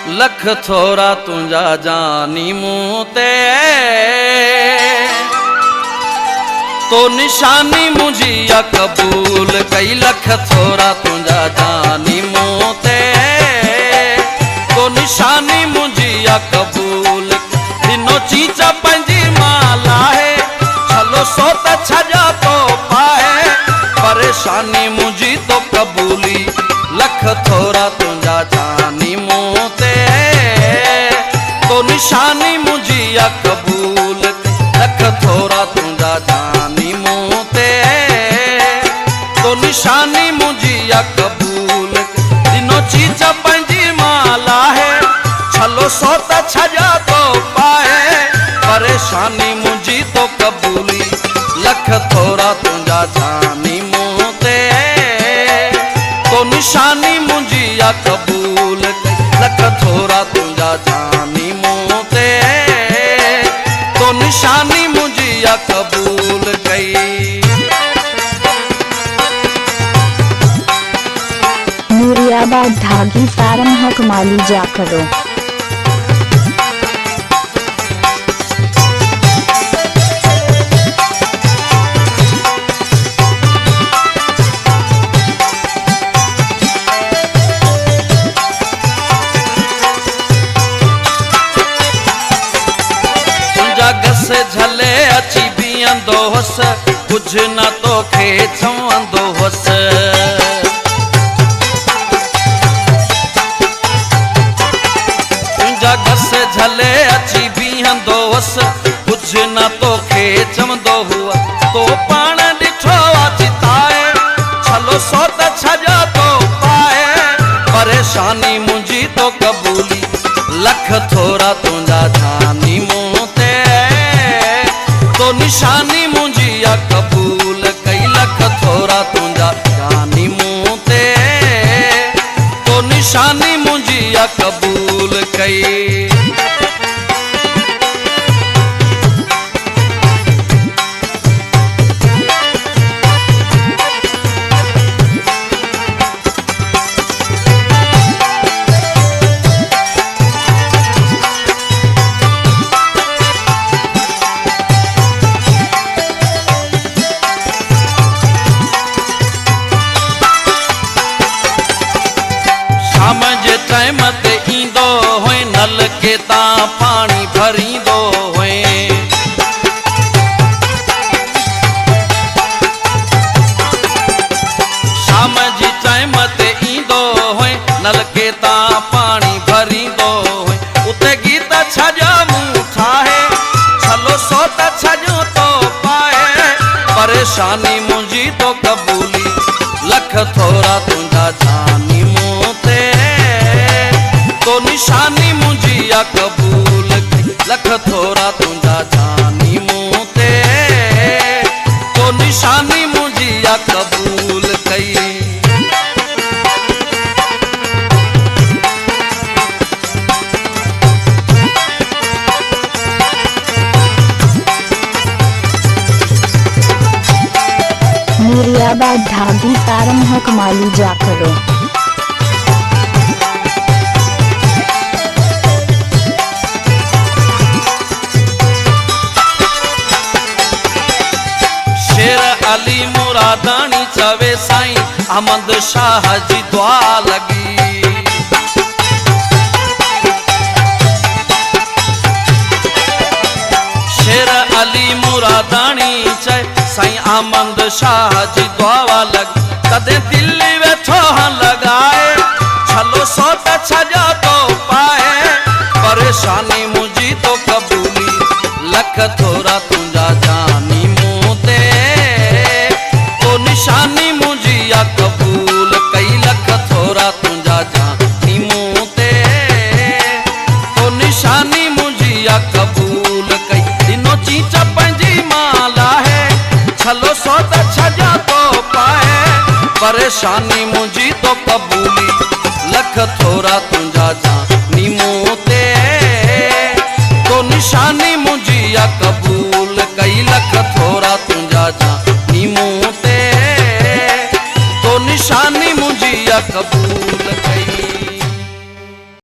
लख थोरा तुझा जानी मुँह ते तो निशानी मुझी या कबूल कई लख थोरा तुझा जानी मुँह ते तो निशानी मुझी या कबूल दिनों चीचा पंजी माला है चलो सो त छजा तो पाए परेशानी मुझी तो कबूली लख थोरा तुझा जानी मुँह ते तो निशानी मुझी या कबूल लख थोरा तुझा जानी मुँह ते तो निशानी मुझी या कबूल दिनों चीचा पंजी माला है छलो सो त छजा तो पाए परेशानी मुझी तो कबूली लख थोरा तुझा जानी मुँह ते तो निशानी मुझी या कबूल लख थोरा तुझा जानी मुँह ते तो निशानी मुझी या कबूल कई। नूरियाबाद धागी फार्म हक माली जा करो। से झले अची बीहंदो हुस कुछ न तोखे चवंदो हुस जग से झले अची बीहंदो हुस कुछ न तोखे चवंदो हुआ तो पाण ॾिठो अची ताए छलो सो त छजा तो पाए परेशानी मुझी तो कबूली लख थोरा तुझा जानी मुँह ते तो निशानी मुझी या कबूल कई लख थोरा तुझा जानी मुँह ते तो निशानी मुझी या कबूल कई। शाम जे टाइम ते ईंदो हुए नल के ता पानी भरींदो हुए शाम जी टाइम ते ईंदो हुए नल के ता पानी भरींदो हुए उते गीत छजा मुँह ठाहे छलो सो त छजो तो पाए परेशानी मुझी तो कबूली लख थोरा तुझा जानी मुँह ते तो निशानी मुझी या कबूल लख थोरा तुझा जानी मुँह ते तो निशानी मुझी या कबूल कई। नूरियाबाद धागी फार्म हक माली जा करो। शेर अली मुरादानी चवे साईं अहमद शाह जी दुआ लगी शेर अली मुरादानी चवे साईं अहमद शाह जी दुआ लगी कदे दिल्ली वेठो लगाए छलो सो त छजा तो पाए परेशानी मुझी तो कबूली लख थोरा तुझा जानी मुँह ते तो निशानी मुझी या कबूल कई लख थोरा तुझा जानी मुँह ते तो निशानी मुझी या कबूल कई दिनों चीचा पंजी माला है छलो सो त छजा तो पाए परेशानी मुझी तो कबूली लख थोरा तुझा जानी मुँह ते तो निशानी मुझी या कबूल